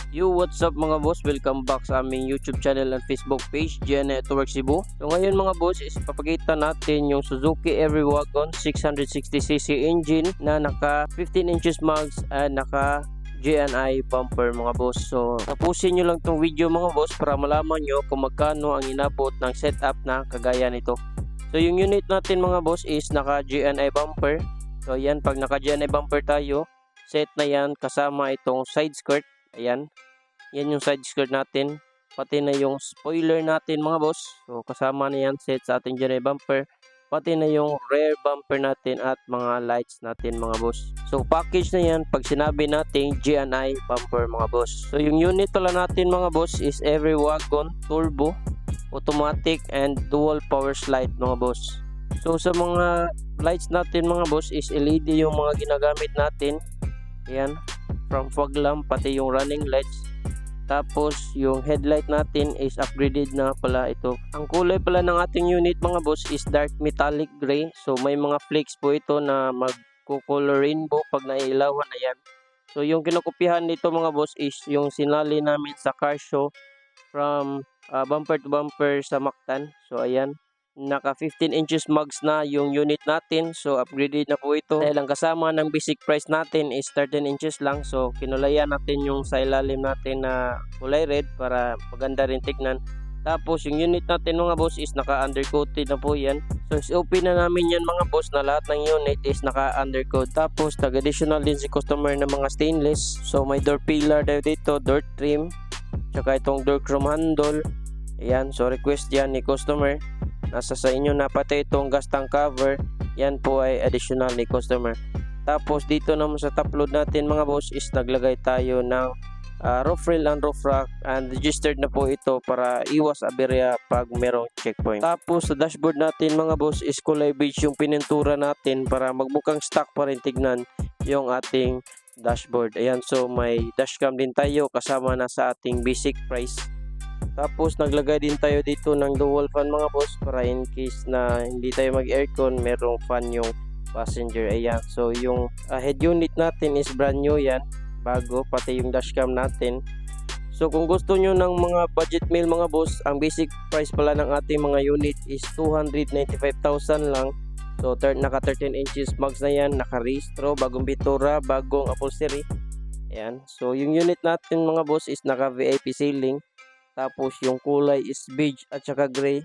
Yo, what's up mga boss? Welcome back sa aming YouTube channel and Facebook page, GN Network Cebu. So ngayon mga boss, is papakita natin yung Suzuki Every Wagon 660cc engine na naka 15 inches mags and naka GNI bumper mga boss. So tapusin nyo lang tong video mga boss para malaman nyo kung magkano ang inabot ng setup na kagaya nito. So yung unit natin mga boss is naka GNI bumper. So ayan, pag naka GNI bumper tayo, set na yan kasama itong side skirt. Ayan, yan yung side skirt natin, pati na yung spoiler natin mga boss. So kasama na yan set sa ating GNI bumper, pati na yung rear bumper natin at mga lights natin mga boss. So package na yan pag sinabi nating GNI bumper mga boss. So yung unit pala natin mga boss is Every Wagon turbo, automatic and dual power slide mga boss. So sa mga lights natin mga boss is LED yung mga ginagamit natin. Ayan, from fog lamp pati yung running lights. Tapos yung headlight natin is upgraded na pala ito. Ang kulay pala ng ating unit mga boss is dark metallic gray. So may mga flakes po ito na magko-color rainbow pag nailawan. Ayan. So yung kinukupihan dito mga boss is yung sinali namin sa car show from bumper to bumper sa Mactan. So ayan, naka 15 inches mags na yung unit natin. So upgraded na po ito dahil ang kasama ng basic price natin is 13 inches lang. So kinulayan natin yung sa ilalim natin na kulay red para maganda rin tignan. Tapos yung unit natin mga boss is naka undercoated na po yan. So open na namin yan mga boss na lahat ng unit is naka undercoat. Tapos nag additional din si customer ng mga stainless. So may door pillar dito, door trim, tsaka itong door chrome handle. Ayan, so request yan ni customer. Nasa sa inyo na pati itong gas tank cover, yan po ay additional ni customer. Tapos dito naman sa top load natin mga boss is naglagay tayo ng roof rail and roof rack, and registered na po ito para iwas aberya pag merong checkpoint. Tapos sa dashboard natin mga boss is kulay beige yung pinentura natin para magmukhang stock pa rin tignan yung ating dashboard. Ayan, so may dashcam din tayo kasama na sa ating basic price. Tapos naglagay din tayo dito ng dual fan mga boss para in case na hindi tayo mag-aircon, merong fan yung passenger. Ayan, so yung head unit natin is brand new yan, bago, pati yung dashcam natin. So kung gusto nyo ng mga budget meal mga boss, ang basic price pala ng ating mga unit is 295,000 lang. So naka 13 inches mags na yan, naka restro, bagong bitura, bagong upholstery. Ayan, so yung unit natin mga boss is naka VIP ceiling. Tapos yung kulay is beige at saka gray.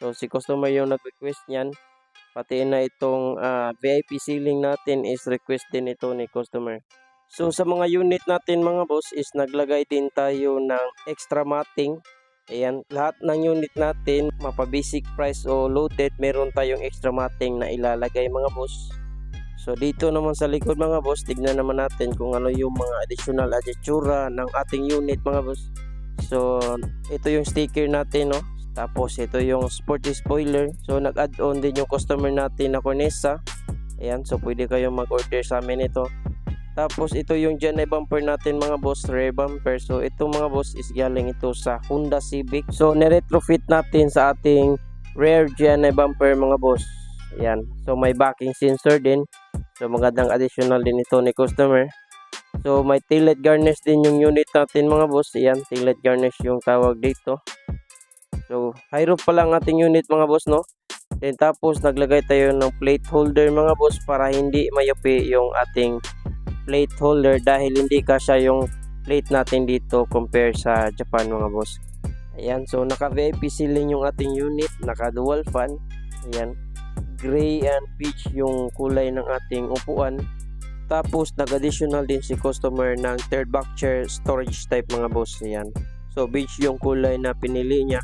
So si customer yung nag-request niyan. Pati na itong VIP ceiling natin is request din ito ni customer. So sa mga unit natin mga boss is naglagay din tayo ng extra matting. Ayan, lahat ng unit natin mapa basic price o loaded, meron tayong extra matting na ilalagay mga boss. So dito naman sa likod mga boss, tignan naman natin kung ano yung mga additional adjectura ng ating unit mga boss. So ito yung sticker natin, no? Tapos ito yung sporty spoiler. So nag-add on din yung customer natin na cornisa. Ayan, so pwede kayong mag-order sa amin ito. Tapos ito yung GNI bumper natin mga boss, rear bumper. So ito mga boss is galing ito sa Honda Civic. So ni-retrofit natin sa ating rear GNI bumper mga boss. Ayan, so may backing sensor din. So magandang additional din ito ni customer. So may taillight garnish din yung unit natin mga boss. Ayan, taillight garnish yung tawag dito. So high roof pa lang ating unit mga boss, no? Then tapos naglagay tayo ng plate holder mga boss para hindi mayupi yung ating plate holder dahil hindi kasya yung plate natin dito compare sa Japan mga boss. Ayan, so naka VIP ceiling yung ating unit, naka dual fan. Ayan, gray and beige yung kulay ng ating upuan. Tapos nag-additional din si customer ng third back chair storage type mga boss. Ayan, so beige yung kulay na pinili niya.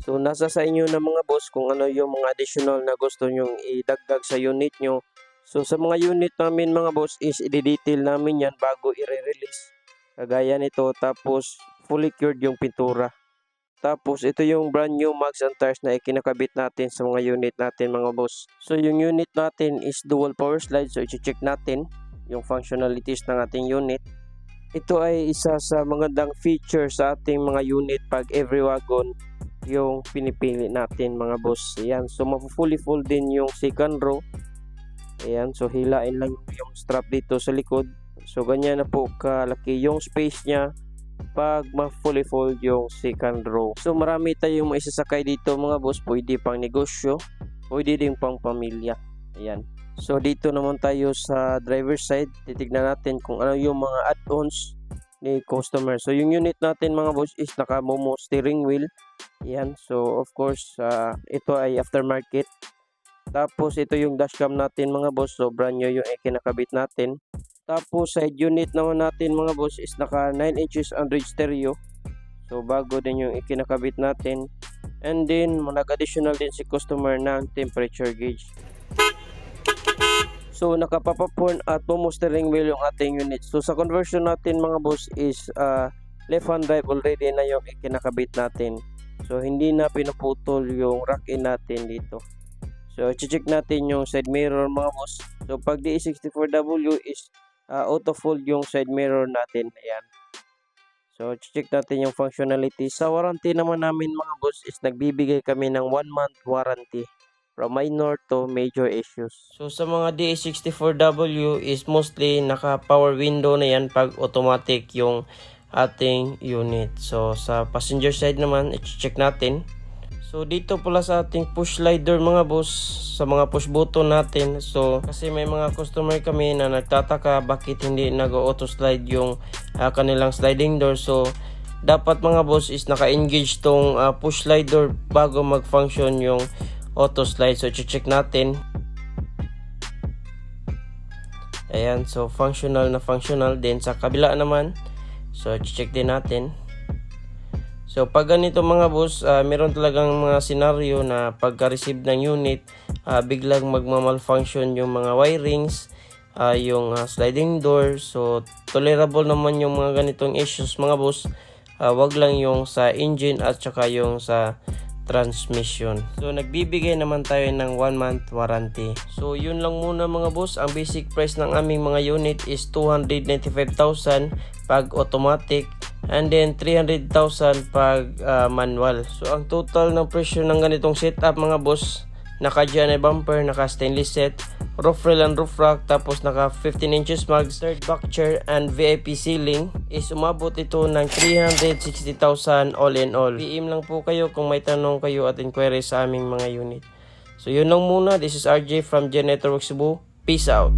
So nasa sa inyo na mga boss kung ano yung mga additional na gusto nyong idagdag sa unit nyo. So sa mga unit namin mga boss is i-detail namin yan bago i-release, kagaya nito. Tapos fully cured yung pintura. Tapos ito yung brand new mags and tires na ikinakabit natin sa mga unit natin mga boss. So yung unit natin is dual power slide. So i-check natin yung functionalities ng ating unit. Ito ay isa sa magandang feature sa ating mga unit pag Every Wagon yung pinipili natin mga boss. Ayan, so mafu-fully fold din yung second row. Ayan, so hilain lang yung strap dito sa likod. So ganyan na po kalaki yung space niya pag ma-fully fold yung second row. So marami tayong maisasakay dito mga boss, pwede pang negosyo, pwede din pang pamilya. Ayan. So dito naman tayo sa driver side, titignan natin kung ano yung mga add-ons ni customer. So yung unit natin mga boss is naka-Momo steering wheel. Ayan. So of course ito ay aftermarket. Tapos ito yung dashcam natin mga boss, so brand new yung ikinakabit natin. Tapos side unit naman natin mga boss is naka 9 inches Android stereo. So bago din yung ikinakabit natin. And then nag-additional din si customer ng temperature gauge. So nakapapapon at Momo steering wheel yung ating unit. So sa conversion natin mga boss is left hand drive already na yung ikinakabit natin. So hindi na pinuputol yung rack-in natin dito. So check natin yung side mirror mga boss. So pag DE64W is auto fold yung side mirror natin. Ayan. So check natin yung functionality. Sa warranty naman namin mga boss is nagbibigay kami ng 1 month warranty from minor to major issues. So sa mga DE64W is mostly naka power window na yan pag automatic yung ating unit. So sa passenger side naman i-check natin. So dito pala sa ating push slider mga boss, sa mga push button natin. So kasi may mga customer kami na nagtataka bakit hindi nag-auto slide yung kanilang sliding door. So dapat mga boss is naka-engage tong push slider bago mag-function yung auto slide. So check natin. Ayan, so functional na functional din sa kabila naman. So check din natin. So pag ganito mga boss, meron talagang mga senaryo na pagka-receive ng unit, biglang magma-malfunction yung mga wirings, yung sliding door. So tolerable naman yung mga ganitong issues mga boss. Wag lang yung sa engine at saka yung sa transmission. So nagbibigay naman tayo ng 1 month warranty. So yun lang muna mga boss. Ang basic price ng aming mga unit is 295,000 pag automatic and then 300,000 pag manual. So ang total ng presyo ng ganitong setup mga boss, naka Giant bumper, naka stainless set, roof rail and roof rack, tapos naka 15 inches mag third back chair and VIP ceiling, is umabot ito ng 360,000 all in all. PM lang po kayo kung may tanong kayo at inquiry sa aming mga unit. So yun lang muna. This is RJ from Gen Network Cebu. Peace out.